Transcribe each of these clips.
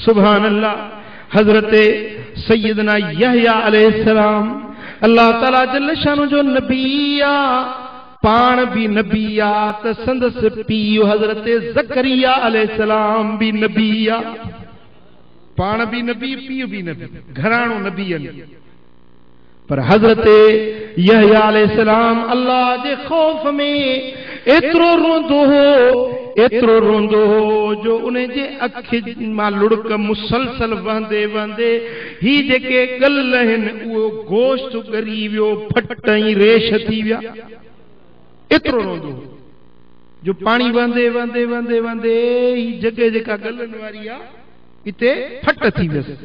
सुभान अल्लाह। हजरत सैयदना यहया अलैहिस्सलाम अल्लाह ताला जल्ल शानु जो नबीया पाण भी नबीया त संदस पीउ हजरत ज़करिया अलैहिस्सलाम भी नबीया। पाण भी नबी पीउ भी नबी घराणो नबीयन। पर हजरत यहया अलैहिस्सलाम अल्लाह जे खौफ में एतिरो रोंदो हो जो उन्हें जे अखि मां लुड़क मुसलसल वहंदे वहंदे ही जेके गल आहिनि उहो गोश्त ॻरी वियो, फट ऐं रेश थी विया। एतिरो रोंदो जो पानी वहंदे वहंदे वहंदे वहंदे ही जॻह जेका गलनि वारी आहे इते फट थी वियसि।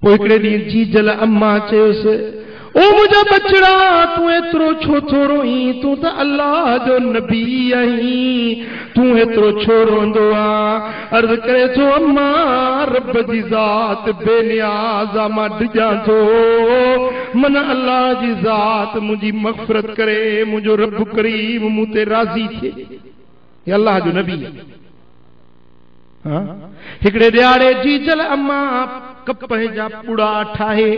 पोइ हिकिड़े ॾींहुं जीजल अम्मा चयोसि, ओ मुंहिंजा बचड़ा तूं एतिरो छो थो रोईं? तूं त अल्लाह जो नबी आहीं, तूं एतिरो छो रोंदो आहे? अर्ज़ करे थो, अम्मा रब जी ज़ात बेनियाज़ आहे, मां डिॼां थो मन अल्लाह जी ज़ात मुंहिंजी मग़फ़िरत करे, मुंहिंजो रब करीम मूं ते राज़ी थिए। हे अल्लाह जो नबी। हिकिड़े ॾियारे जीजल अम्मा कप जा पुड़ा ठाहे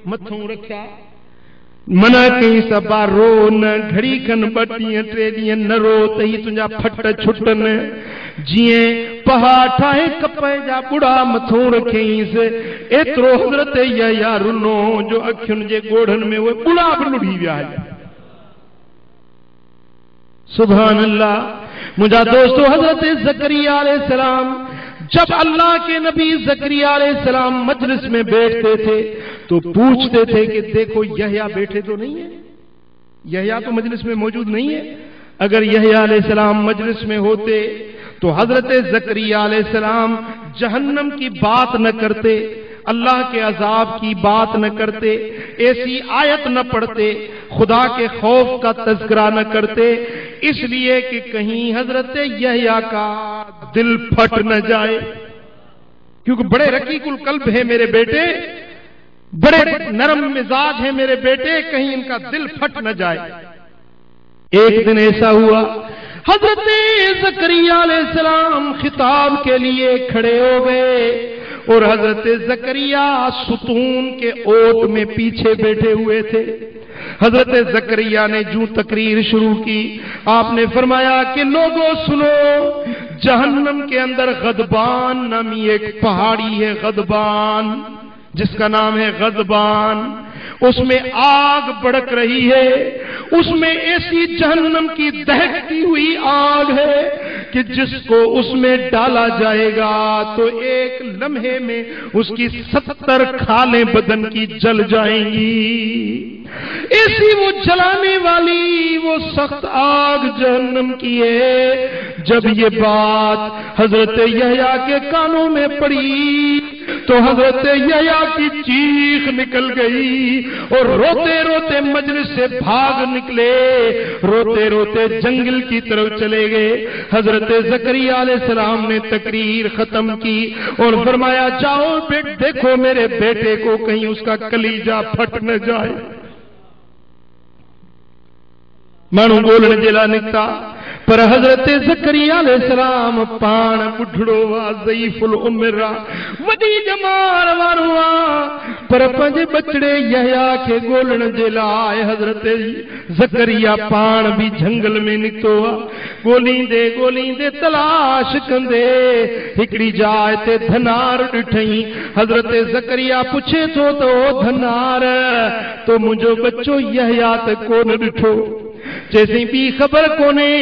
मथों रखिया, मना कई सबा रो न, घड़ी खन 2 ॾींहं 3 ॾींहं न रो त ही तुंहिंजा फट छुटनि। जीअं पहा ठाहे कप जा पुड़ा मथों रखियईंसि, एतिरो हज़रत यहया रुनो जो अखियुनि जे ॻोढ़नि में उहे पुड़ा बि लुढ़ी विया। सुभान अल्लाह। मुंहिंजा दोस्तों, हज़रत ज़करिया अलैहिस्सलाम जब अल्लाह के नबी ज़करिया अलैहिस्सलाम मजलिस में बैठते थे तो पूछते थे कि देखो यहया बैठे तो नहीं है, यहया तो मजलिस में मौजूद नहीं है। अगर यहया अलैहिस्सलाम मजलिस में होते तो हजरत ज़करिया अलैहिस्सलाम जहन्नम की बात न करते, अल्लाह के अजाब की बात न करते, ऐसी आयत न पढ़ते, खुदा के खौफ का तज़किरा न करते, इसलिए कि कहीं हजरत यहया का दिल फट न जाए। क्योंकि बड़े रकीकुल कल्ब है मेरे बेटे, बड़े नरम मिजाज है मेरे बेटे, कहीं इनका दिल फट न जाए। एक दिन ऐसा हुआ, हजरत ज़करिया अलैहिस्सलाम खिताब के लिए खड़े हो गए और हजरत ज़करिया सुतून के ओट में पीछे बैठे हुए थे। हजरत ज़करिया ने जो तकरीर शुरू की, आपने फरमाया कि लोगों सुनो, जहन्नम के अंदर गदबान नामी एक पहाड़ी है, गदबान जिसका नाम है गदबान, उसमें आग भड़क रही है, उसमें ऐसी जहन्नम की दहकती हुई आग है कि जिसको उसमें डाला जाएगा तो एक लम्हे में उसकी 70 खालें बदन की जल जाएंगी। ऐसी वो जलाने वाली वो सख्त आग जहन्नम की है। जब ये बात हजरत यहया के कानों में पड़ी तो हजरत यहया की चीख निकल गई और रोते रोते मजलिस से भाग निकले, रोते रोते जंगल की तरफ चले गए। हजरत ज़करिया अलैहिस्सलाम ने तकरीर खत्म की और फरमाया, जाओ बेट देखो मेरे बेटे को कहीं उसका कलीजा फट न जाए। मानू बोलने जेला निकता, पर हजरत ज़करिया अलैहिस्सलाम पाण बुढ़ड़ो आ, ज़ईफुल उम्र आ, वॾी जमार वारो आ, पर पंहिंजे बचड़े यहया खे ॻोल्हण जे लाइ हजरत ज़करिया पाण भी जंगल में निकतो आ। ॻोल्हींदे ॻोल्हींदे तलाश कंदे हिकिड़ी जाइ ते धनार ॾिठई। हजरत ज़करिया पुछे थो त ओ धनार, तो मुंहिंजो बच्चो यहया त कोन ॾिठो? चैसी बी खबर कोने,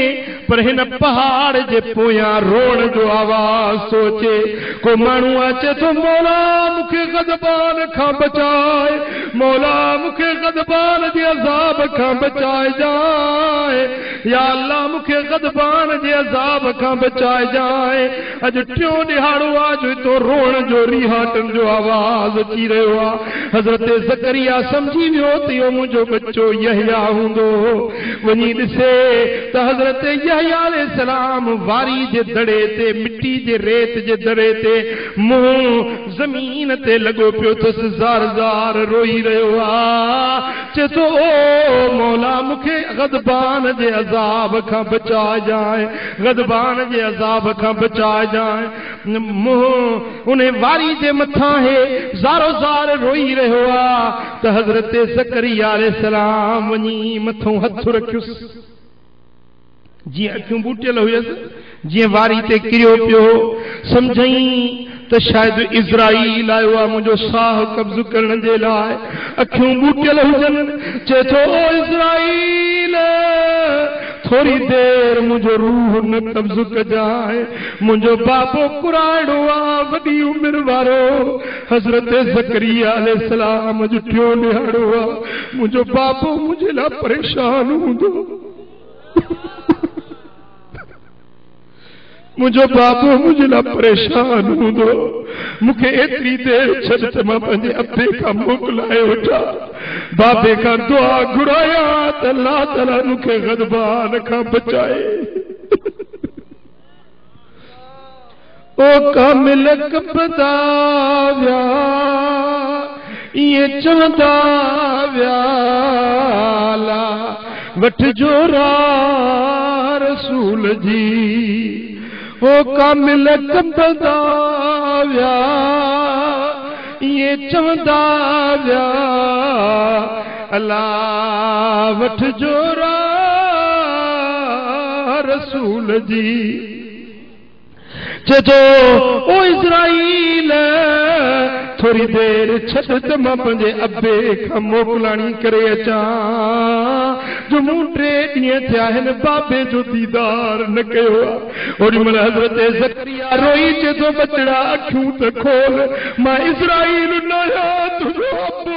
पर हिन पहाड़ जे पोयां रोण जो आवाज सोचे को माण्हू अचे थो, मौला मूंखे गज़बान खां बचाए, मौला मूंखे गज़बान जे अज़ाब खां बचाए जाए, या अल्लाह मूंखे गज़बान जे अज़ाब खां बचाए जाए। अॼु टियों ॾिहाड़ो आहे जो तो रोण जो रिहाटन जो आवाज अची रहियो आहे। हज़रत ज़करिया समझी वियो त इहो मुंहिंजो बच्चो यहया हूंदो। वञी ॾिसे त हज़रत यहया अलैहिस्सलाम वारी जे दड़े ते मिटी मिट्टी जे रेत जे दरे ते मुंह ज़मीन ते लगो पियो तो ज़ार ज़ार रोई रहियो आ। चे तो ओ मौला मूंखे ग़ज़बान जे अज़ाब खां बचाए जाए, ग़ज़बान जे अज़ाब खां बचाए जाए। मुंह उन वारी जे मथां हे ज़ारो ज़ार रोई रहियो आ त हज़रत ज़करिया अलैहिस्सलाम वञी मथों हथ रखियुसि। जीअं अखियूं बूटियल हुयसि, जीअं वारी ते किरियो पियो, सम्झई त शायदि इज़राइल आयो आहे मुंहिंजो साह कब्ज़ करण जे लाइ। अखियूं बूटियल हुजनि, चए थो ओ इज़राइल थोड़ी देर मुंहिंजो रूह न कब्ज़ कजाए, मुंहिंजो बाबो कुराइड़ो आहे, वॾी उमिरि वारो हज़रत ज़करिया अलैहिस्सलाम जो टियों ॾिहाड़ो आहे, मुंहिंजो बाबो मुंहिंजे लाइ परेशान हूंदो, मुंहिंजो बाबो मुंहिंजे लाइ परेशान हूंदो। मूंखे एतिरी देर छॾ त मां पंहिंजे अबे खां मोकिलाए वठां, बाबे खां दुआ घुराया त अल्लाह ताला मूंखे ग़ज़बान खां बचाए। ओ कामिल कबदा विया इएं चवंदा विया ला वठिजो राह रसूल जी। ओ कामिल कबदा विया इएं चवंदा विया अल्लाह वठिजो राह रसूल जी। चतो ओ इज़राइल थोड़ी देर छॾ त मां पंहिंजे अबे खां मोकिलाणी करे अचां, जो मूं 3 ॾींहं थिया आहिनि बाबे जो दीदार न कयो आहे। ओॾी महिल हज़रत ज़करिया रोई, चए थो बचड़ा अखियूं त खोल, मां इज़राइल न आहियां, तुंहिंजो अबो